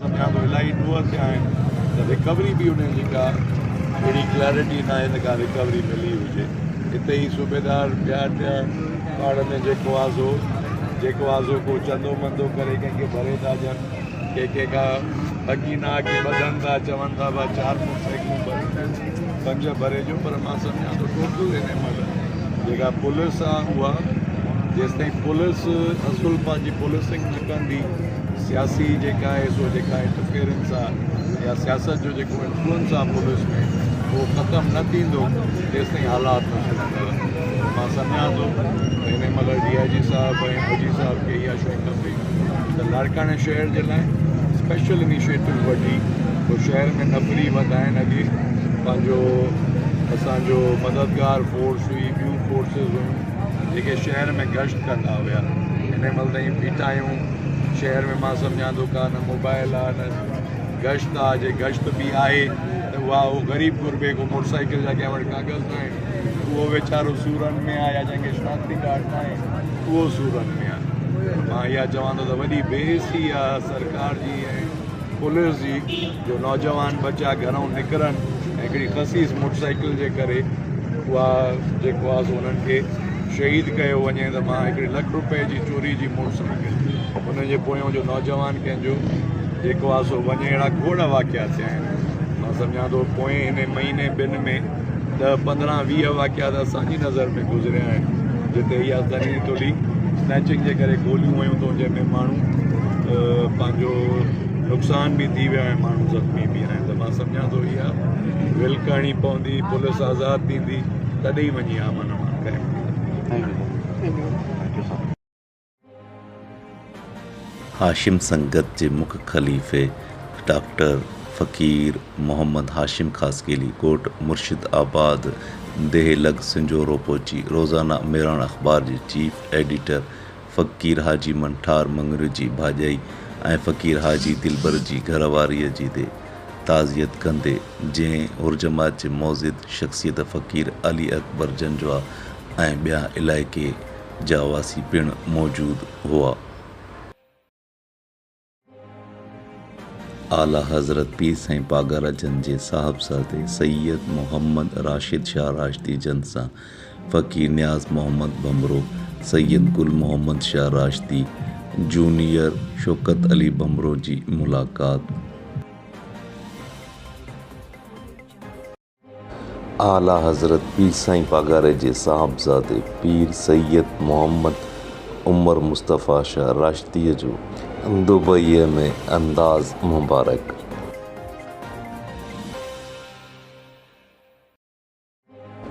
सम्झां थो इलाही ॾूंहं थिया आहिनि त रिकवरी बि उन्हनि जी का अहिड़ी क्लैरिटी न आहे त का रिकवरी मिली हुजे। हिते ई सूबेदार ॿिया पाड़ में जेको आहे सो को चंदो मंदो करे कंहिंखे भरे था ॾियनि, कंहिंखां अॻी न अॻी वधनि था, चवनि था भाई 4 मोटरसाइकिलूं भरे 5 भरे जो, पर मां सम्झां थो टोटल हिन महिल जेका पुलिस आहे उहा जेसि ताईं पुलिस असुल पंहिंजी पुलिसिंग न कंदी, सियासी जेका आहे सो जेका इंटरफेरेंस आहे या सियासत जो जेको इन्फ्लुएंस आहे पुलिस में उहो ख़तमु न थींदो तेसि ताईं हालात न सुधरंदा। मां सम्झां थो हिन महिल DIG साहब ऐं OG साहब खे इहा शइ खपे त लाड़काणे शहर जे लाइ स्पेशल इनिशिएटिव वठी पोइ शहर में नफ़री वधाइनि। अॻे पंहिंजो असांजो मददगार फोर्स हुई, ॿियूं फोर्सिस हुयूं जेके शहर में गश्त कंदा हुआ, हिन महिल ताईं बीठा आहियूं शहर में। मां सम्झां थो का न मोबाइल आहे न गश्त आहे, जे गश्त बि आहे त उहो ग़रीब गुरबे को मोटरसाइकिल जा कंहिं वटि कागज़ न आहिनि, उहो वीचारो सूरनि में आहे, या जंहिंखे शनाख्ती कार्ड न आहे उहो सूरनि में आहे। मां इहा चवां थो त वॾी बेइज़ती आहे सरकार जी ऐं पुलिस जी जो नौजवान बचा घरों निकिरनि ऐं हिकिड़ी ख़सीस मोटरसाइकिल जे करे उहा जेको आहे सो उन्हनि खे शहीद कयो वञे। त मां हिकिड़े ₹1 रुपए जी चोरी जी मोटरसाइकिल उनजे पोयों जो नौजवान कंहिंजो जेको आहे सो वञे, अहिड़ा खोड़ वाक़िया थिया आहिनि। मां सम्झां थो पोइ हिन महीने ॿिनि में 10, 15, 20 वाक़िया त असांजी नज़र में गुज़रिया आहिनि जिते इहा ज़नी तोली स्नैचिंग जे करे गोलियूं हुयूं त जंहिंमें माण्हू पंहिंजो नुक़सान बि थी विया ऐं माण्हू ज़ख़्मी बि आहिनि। त मां सम्झां थो इहा विल करणी पवंदी, पुलिस आज़ादु थींदी तॾहिं वञी अमन काइमु। हाशिम संगत के मुख्य खलीफे डॉक्टर फ़कीर मोहम्मद हाशिम खासकेली कोट मुर्शिदाबाद देह लग संजोरो पहुची रोज़ाना मेरान अख़बार जी चीफ एडिटर फ़कीर हाजी मंठार मंगरू जी भाॼाई ऐं फ़कीर हाजी दिलबर जी घरवारीअ जी दे ताज़ियत कंदे जंहिं उर्जमात जे मौज़िद शख़्सियत फ़कीर अली अकबर जंजवा ऐं ॿिया इलाइक़े जा वासी पिणु मौजूद हुआ। आला हज़रत पीर साईं पागारा जन जे साहिबज़ादे सैयद मोहम्मद राशिद शाह राशदी जन सां फ़कीर नियाज़ मोहम्मद बमरो, सैयद गुल मोहम्मद शाह राशदी, जूनियर शौकत अली बमरो जी मुलाक़ात। आला हज़रत पीर साईं पागारे जे साहिबज़ादे पीर सैयद मोहम्मद उमर मुस्तफ़ा शाह राशदीअ जो दुबईअ में अंदाज़ मुबारक।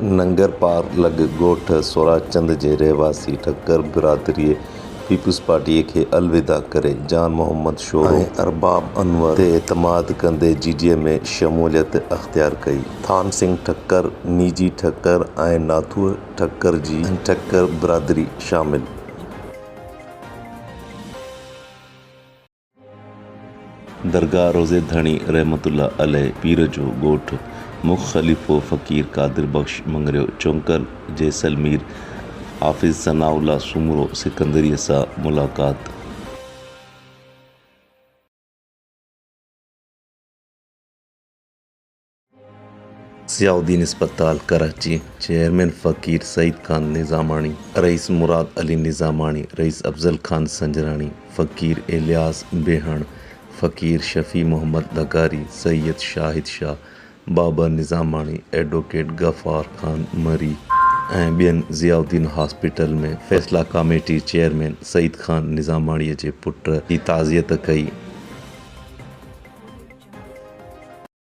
नंगर पार लॻ ॻोठ सोराचंद जे रहवासी ठक्कर बिरादरीअ पीपल्स पार्टीअ खे अलविदा करे जान मोहम्मद शोरो ऐं अरबाब अनवर ते एतमाद कंदे GDA में शमूलियत अख्तियार कई। थान सिंह ठक्कर, नीजी ठक्कर ऐं नाथू ठक्कर जी ठक्कर बिरादरी शामिल। दरगाह रोज़े धणी रहमतुल्लाह अलैह पीर जो ॻोठ मुख़लिफ़ो फ़कीर कादिर बख्श मंगरियो चौंकर जैसलमेर हाफ़िज़ सनाउल्लाह सुमरो सिकंदरीअ सां मुलाक़ात। ज़ियाउद्दीन अस्पताल कराची चेयरमैन फ़कीर सईद खान निज़ामाणी, रईस मुराद अली निज़ामाणी, रईस अफज़ल खान संजराणी, फ़कीर इलियास बेहण, फ़कीर शफ़ी मोहम्मद लगारी, सैयद शाहिद शाह, बाबर निज़ामाणी, एडवोकेट गफ़ार खान मरी ऐं ॿियनि ज़ियाउद्दीन हॉस्पिटल में फ़ैसला कमेटी चेयरमैन सईद खान निज़ामाणीअ जे पुट जी ताज़ियत कई।